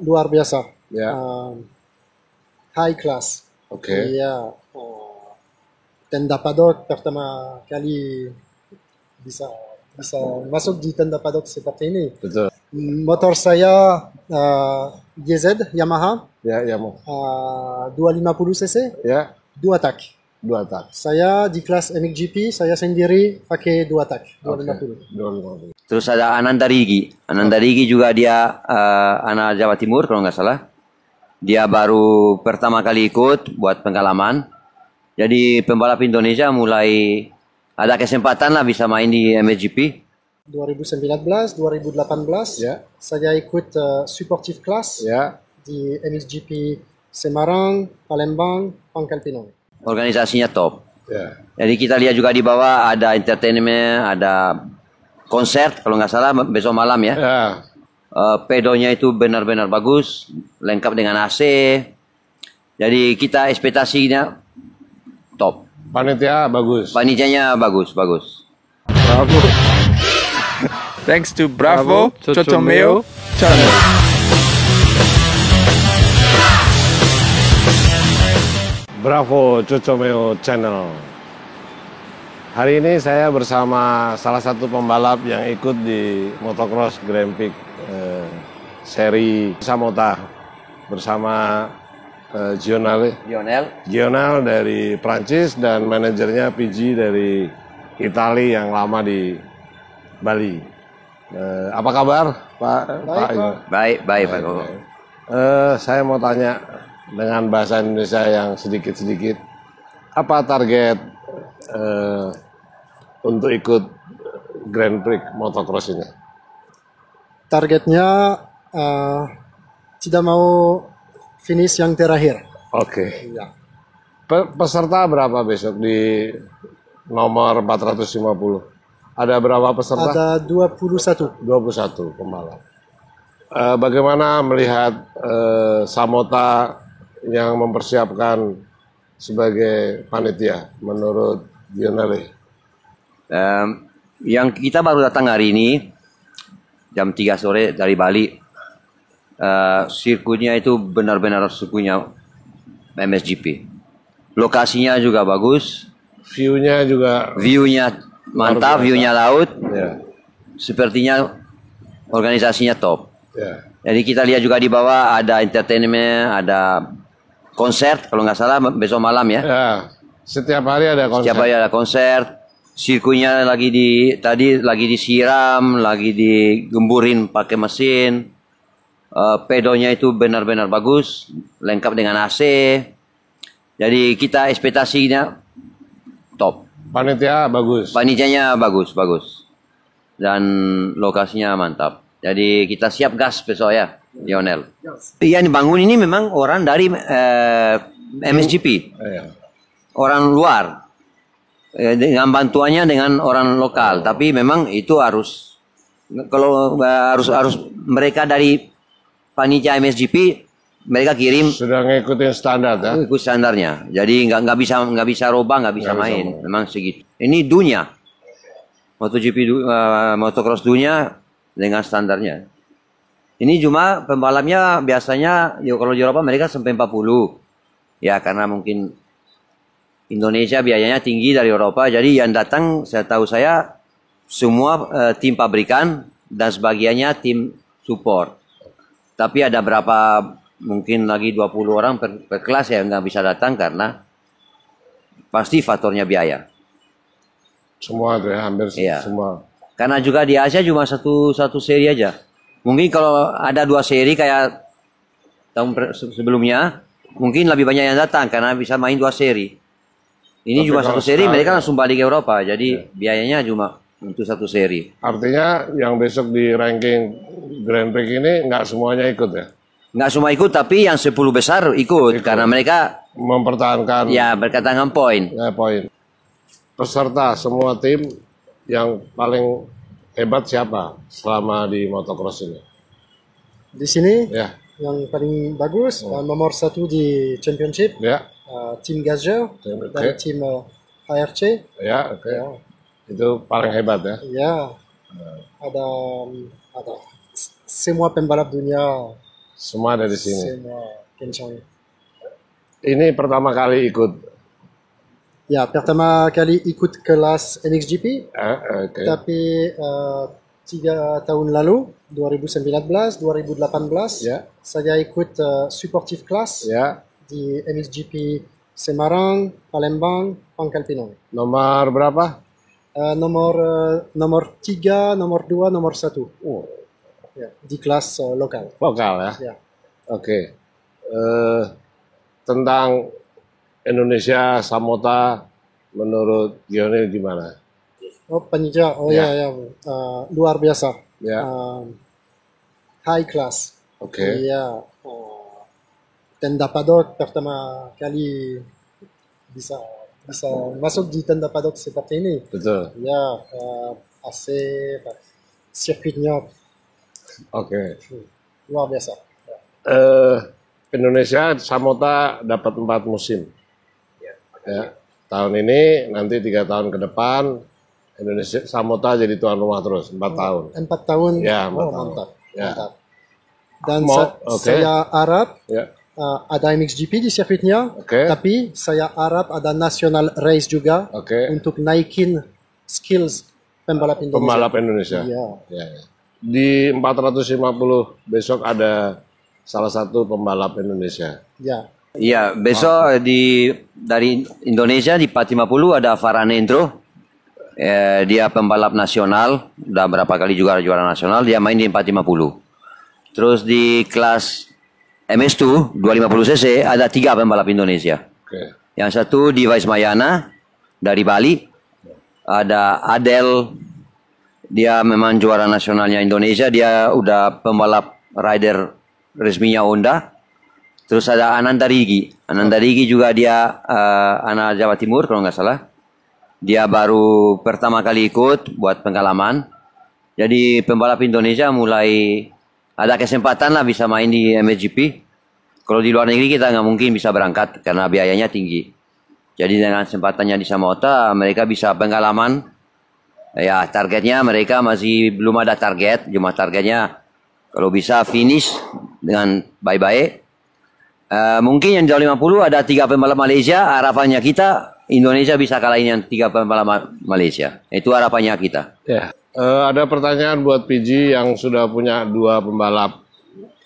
luar biasa, Ya, high class. oke. Iya, tenda paddock pertama kali bisa bisa masuk di tenda paddock seperti ini. Betul. Motor saya YZ Yamaha Ya, ya mau. 250 cc, Ya, 2 tak. 2 tak. Saya di kelas MXGP, saya sendiri pakai 2 tak, Oke. 250. 250. Terus ada Ananda Rigi. Ananda Rigi juga dia anak Jawa Timur kalau nggak salah. Dia baru pertama kali ikut buat pengalaman. Jadi pembalap Indonesia mulai ada kesempatan lah bisa main di MXGP. 2019, 2018, Ya. saya ikut supportive class Ya, di MXGP Semarang, Palembang, Pangkal Pinang. Organisasinya top. ya. Jadi kita lihat juga di bawah ada entertainment, ada konser kalau nggak salah besok malam ya. Ya, Pedonya itu benar-benar bagus, lengkap dengan AC. Jadi kita ekspektasinya top. panitia bagus. Panitianya bagus, bagus. Bravo. Thanks to Bravo, Totomeo channel. Bravo Cucomeo Channel. Hari ini saya bersama salah satu pembalap yang ikut di motocross Grand Prix seri Samota bersama Lionel. Gionel dari Prancis dan manajernya PG dari Italia yang lama di Bali. Apa kabar, Pak? Baik, Pak. Baik, baik Pak Koko. Saya mau tanya dengan bahasa Indonesia yang sedikit-sedikit, apa target untuk ikut Grand Prix motocross ini? Targetnya tidak mau finish yang terakhir. Oke. Ya. Peserta berapa besok di nomor 450? Ada berapa peserta? Ada 21. 21 pembalap. Bagaimana melihat Samota yang mempersiapkan sebagai panitia menurut Gionelli? Yang kita baru datang hari ini jam 3 sore dari Bali. Sirkuitnya itu benar-benar sirkuitnya MXGP. Lokasinya juga bagus, View-nya juga view-nya mantap, view-nya laut. ya, Sepertinya organisasinya top. ya. Jadi kita lihat juga di bawah ada entertainment, ada konser kalau nggak salah besok malam ya. Ya, setiap hari ada konser. Setiap hari ada konser. Sirkuitnya tadi lagi disiram, lagi digemburin pakai mesin. Pedonya itu benar-benar bagus, lengkap dengan AC. Jadi kita ekspektasinya top. Panitia bagus. Panitianya bagus, bagus. Dan lokasinya mantap. Jadi kita siap gas besok ya, Lionel. Yang dibangun ini memang orang dari MXGP. Ya. Orang luar. Dengan bantuannya dengan orang lokal. Tapi memang itu harus harus mereka dari panitia MXGP mereka kirim Sudah ngikutin standar ya. ikut standarnya. Jadi nggak bisa robah, nggak bisa main. Memang segitu. Ini dunia. MotoGP motocross dunia dengan standarnya. Ini cuma pembalapnya biasanya kalau di Eropa mereka sampai 40. Ya karena mungkin Indonesia biayanya tinggi dari Eropa. Jadi yang datang saya tahu saya semua tim pabrikan dan sebagiannya tim support. Tapi ada berapa mungkin lagi 20 orang per kelas yang nggak bisa datang karena pasti faktornya biaya. Semua tuh ya, hampir Iya. semua. Karena juga di Asia cuma satu seri aja. Mungkin kalau ada 2 seri kayak tahun sebelumnya, mungkin lebih banyak yang datang karena bisa main 2 seri. Ini Tapi cuma kalau 1 seri, sekarang mereka ya. langsung balik ke Eropa. Jadi biayanya cuma untuk 1 seri. Artinya yang besok di ranking Grand Prix ini nggak semuanya ikut ya? Nggak semua ikut, tapi yang 10 besar ikut. Karena mereka Mempertahankan ya berkaitan poin. poin. Peserta semua tim yang paling hebat siapa selama di motocross ini? Di sini Ya, yang paling bagus nomor 1 di championship ya, tim Gazzer Oke. dari tim HRC. ya, oke. Ya, Itu paling hebat ya. ya. Ada semua pembalap dunia Semua dari sini. semua kencang. Ini pertama kali ikut. Ya, pertama kali ikut kelas MXGP, Oke. tapi 3 tahun lalu, 2019, 2018, Ya. saya ikut supportive class Ya. di MXGP Semarang, Palembang, Pangkal Pinang. Nomor berapa? Nomor 3, nomor 2, nomor 1 Oh, ya, di kelas lokal. lokal ya. Ya. Oke. Tentang Indonesia Samota menurut Gionil gimana? Oh, panitia, Ya. ya, luar biasa. Ya. High class. Oke. Iya, tenda paddock pertama kali bisa masuk di tenda paddock seperti ini. Betul. Ya, AC, sirkuitnya Oke. luar biasa. Ya. Indonesia Samota dapat 4 musim. Ya. Tahun ini nanti 3 tahun ke depan Indonesia Samota jadi tuan rumah terus 4 tahun. 4 tahun. Ya, 4 oh, tahun. mantap. Ya. Mantap. Dan Oke. saya harap Ya. ada MXGP di sirkuitnya, Oke. tapi saya harap ada national race juga Oke. untuk naikin skills pembalap Indonesia. Pembalap Indonesia. Iya. Ya, ya. Di 450 besok ada salah satu pembalap Indonesia. Ya. Iya, besok dari Indonesia di 450 ada Farhan Endro. Dia pembalap nasional, udah berapa kali juga juara nasional, dia main di 450. Terus di kelas MS2 250 cc ada 3 pembalap Indonesia. Oke. Yang satu di Mayana dari Bali, ada Adel, dia memang juara nasionalnya Indonesia, dia udah pembalap rider resminya Honda. Terus ada Ananda Rigi. Ananda Rigi juga dia anak Jawa Timur kalau nggak salah. Dia baru pertama kali ikut buat pengalaman. Jadi pembalap Indonesia mulai ada kesempatan lah bisa main di MXGP. Kalau di luar negeri kita nggak mungkin bisa berangkat karena biayanya tinggi. Jadi dengan kesempatannya di Samota mereka bisa pengalaman. Ya targetnya mereka masih belum ada target. Cuma targetnya kalau bisa finish dengan baik-baik. Mungkin yang jauh 50 ada 3 pembalap Malaysia, harapannya kita Indonesia bisa kalahin yang 3 pembalap Malaysia. Itu harapannya kita. Ya. Ada pertanyaan buat PG yang sudah punya 2 pembalap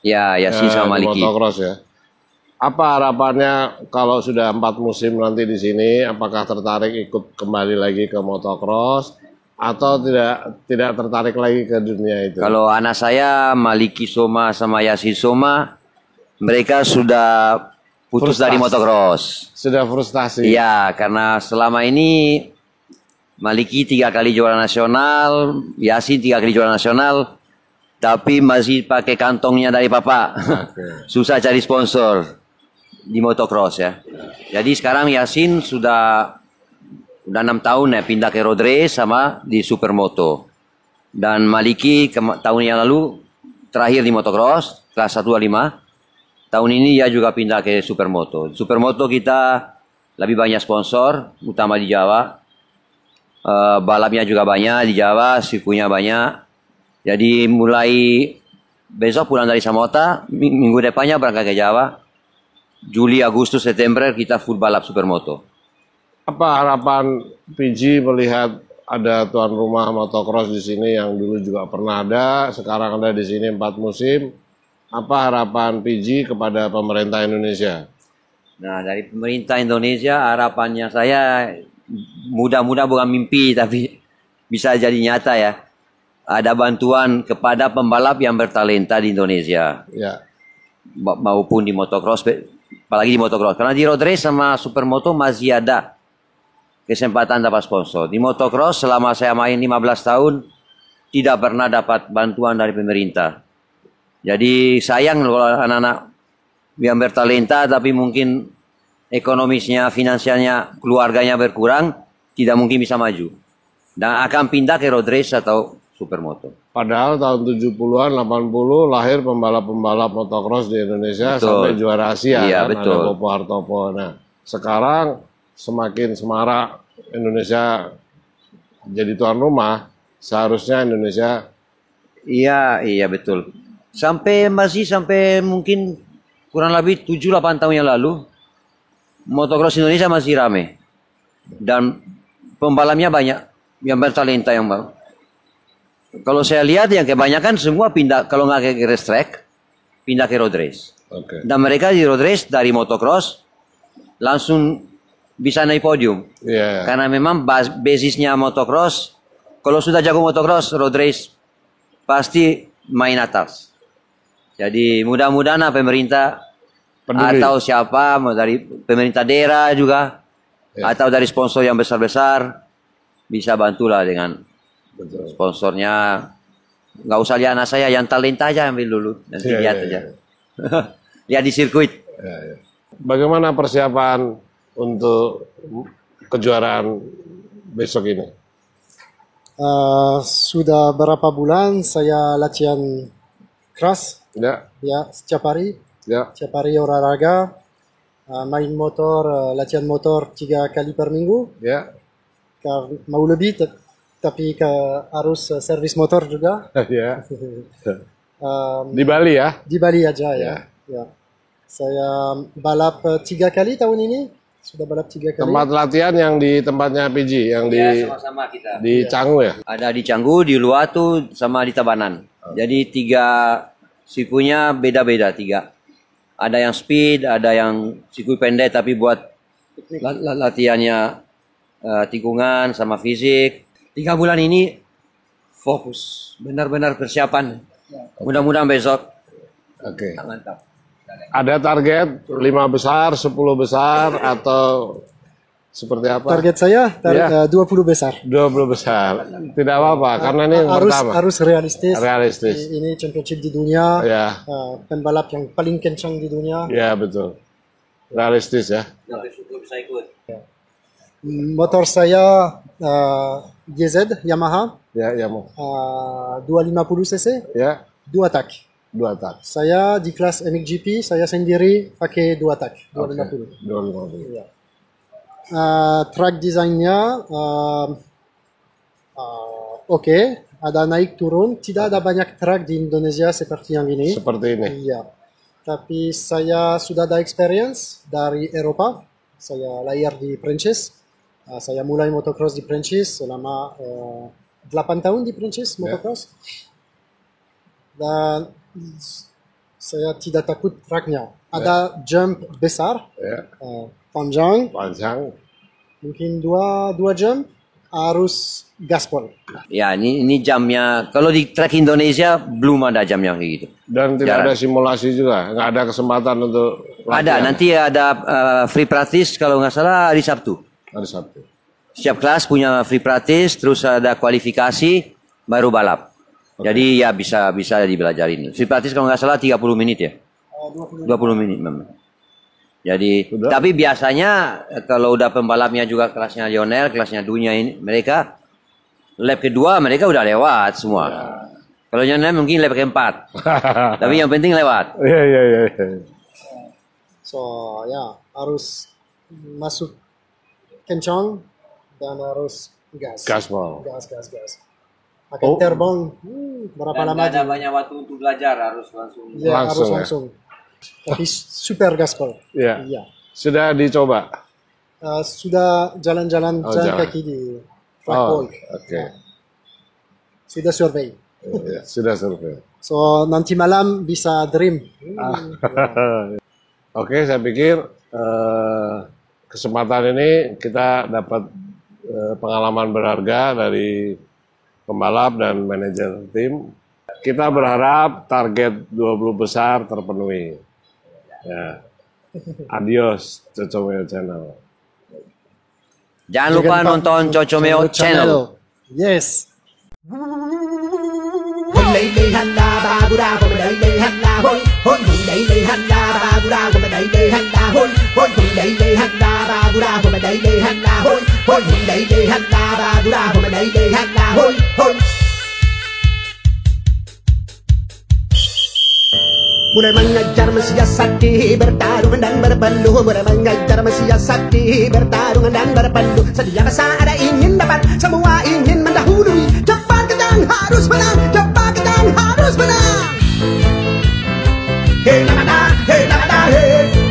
Ya, Yasin sama di Maliki. motocross ya. Apa harapannya kalau sudah 4 musim nanti di sini, apakah tertarik ikut kembali lagi ke motocross atau tidak tertarik lagi ke dunia itu? Kalau anak saya Maliki Soma sama Yasin Soma, mereka sudah putus Frustasi. dari motocross. Sudah frustasi. Iya, karena selama ini Maliki 3 kali juara nasional, Yasin 3 kali juara nasional, tapi masih pakai kantongnya dari papa. Oke. Susah cari sponsor di motocross ya. Jadi sekarang Yasin udah 6 tahun ya pindah ke road race sama di supermoto. Dan Maliki tahun yang lalu terakhir di motocross kelas 125. Tahun ini dia juga pindah ke supermoto. Supermoto kita lebih banyak sponsor, utama di Jawa. Balapnya juga banyak di Jawa, sirkuitnya banyak. Jadi mulai besok pulang dari Samota, minggu depannya berangkat ke Jawa. Juli, Agustus, September kita full balap supermoto. Apa harapan PG melihat ada tuan rumah motocross di sini yang dulu juga pernah ada, sekarang ada di sini 4 musim? Apa harapan PG kepada pemerintah Indonesia? Nah, dari pemerintah Indonesia harapannya saya mudah-mudah bukan mimpi tapi bisa jadi nyata ya. Ada bantuan kepada pembalap yang bertalenta di Indonesia Ya. maupun di motocross, apalagi di motocross. Karena di road race sama supermoto masih ada kesempatan dapat sponsor. Di motocross selama saya main 15 tahun tidak pernah dapat bantuan dari pemerintah. Jadi sayang kalau anak-anak yang bertalenta tapi mungkin ekonomisnya, finansialnya, keluarganya berkurang, tidak mungkin bisa maju. Dan akan pindah ke road race atau supermoto. Padahal tahun 70-an, 80 lahir pembalap-pembalap motocross di Indonesia Betul. sampai juara Asia Iya, kan, betul. ada Popo Hartopo. Nah, sekarang semakin semarak Indonesia jadi tuan rumah, seharusnya Indonesia Iya, iya betul. sampai mungkin kurang lebih 7-8 tahun yang lalu, motocross Indonesia masih rame. Dan pembalapnya banyak, yang bertalenta yang baru. Kalau saya lihat yang kebanyakan semua pindah, kalau nggak ke race track, pindah ke road race. Oke. Dan mereka di road race dari motocross langsung bisa naik podium. Iya. Karena memang basisnya motocross, kalau sudah jago motocross, road race pasti main atas. Jadi mudah-mudahan pemerintah Peduli. atau siapa, mau dari pemerintah daerah juga, atau dari sponsor yang besar-besar, bisa bantulah dengan Betul. sponsornya. Nggak usah lihat anak saya, yang talenta aja ambil dulu, nanti Iya, lihat iya, aja. Lihat di sirkuit. Ya, ya. Bagaimana persiapan untuk kejuaraan besok ini? Sudah berapa bulan saya latihan keras, Ya, ya setiap hari olahraga, main motor, latihan motor 3 kali per minggu. ya, Mau lebih, tapi harus servis motor juga. ya. Di Bali ya? Di Bali aja ya. Ya. Saya balap 3 kali tahun ini. Sudah balap 3 kali. Tempat latihan yang di tempatnya PG, yang Sama-sama kita. di Canggu ya? Ada di Canggu, di Luatu, sama di Tabanan. Jadi 3 sikunya beda-beda 3. Ada yang speed, ada yang siku pendek tapi buat latihannya tikungan sama fisik. 3 bulan ini fokus, benar-benar persiapan. Mudah-mudahan besok Oke. mantap. Ada target 5 besar, 10 besar, atau seperti apa? Target saya 20 besar. 20 besar. Tidak apa-apa, karena ini yang pertama. Harus realistis. Realistis. Ini championship di dunia. Ya, Pembalap yang paling kencang di dunia. ya betul. Realistis ya. Sampai syukur bisa ikut. Motor saya GZ Yamaha Ya, ya mau. 250 cc, Ya, 2 tak. 2 tak. Saya di kelas MXGP, saya sendiri pakai 2 tak, 250. 250. Ya. Track desainnya oke, ada naik turun, tidak ada banyak track di Indonesia seperti yang ini. Seperti ini. Iya. Tapi saya sudah ada experience dari Eropa. Saya lahir di Prancis. Saya mulai motocross di Prancis selama 8 tahun di Prancis motocross. Dan saya tidak takut tracknya. Ada jump besar, Ya, panjang, panjang. mungkin 2 jump, harus gaspol. Ya, ini jamnya. Kalau di track Indonesia belum ada jamnya kayak gitu. Dan tidak ada simulasi juga. Nggak ada kesempatan untuk Ada, latihan. nanti ada free practice kalau nggak salah hari Sabtu. Hari Sabtu. Setiap kelas punya free practice, terus ada kualifikasi, baru balap. Jadi ya bisa dibelajarin. Free practice kalau nggak salah 30 menit ya. 20 menit memang. Jadi, tapi biasanya kalau udah pembalapnya juga kelasnya Lionel, kelasnya dunia ini, mereka lap kedua mereka udah lewat semua. Kalau Lionel mungkin lap keempat. Tapi yang penting lewat. Iya, iya, iya. So ya harus masuk kencang dan harus gas. Gaspol. Gas. Akan terbang berapa Dan lama? nggak ada banyak waktu untuk belajar, harus langsung. Ya, harus Langsung, ya? langsung. Tapi super gaspol. Iya. Iya. Sudah dicoba. Sudah jalan-jalan jalan. kaki di track Oh, walk. oke. Sudah survei. Iya, sudah survei. So nanti malam bisa dream. Oke, saya pikir kesempatan ini kita dapat pengalaman berharga dari pembalap dan manajer tim. Kita berharap target 20 besar terpenuhi. Ya. Adios, Cocomeo Channel. Jangan lupa nonton Cocomeo Channel. Yes. Hôn lấy lấy hành la ba bu đa của mình đẩy lấy hành la hôn hôn hôn lấy lấy hành la ba bu đa của mình đẩy lấy hành la hôn hôn hôn lấy lấy hành la ba bu đa của mình đẩy lấy hành la hôn hôn hôn lấy lấy hành la ba bu đa của mình đẩy lấy hành la hôn hôn Mulai mengajar mensiasati bertarung dan berpeluh Mulai mengajar mensiasati bertarung dan berpeluh Sedia masa ada ingin dapat semua ingin mendahului Cepat kencang harus menang cepat kencang harus menang hey la da hey.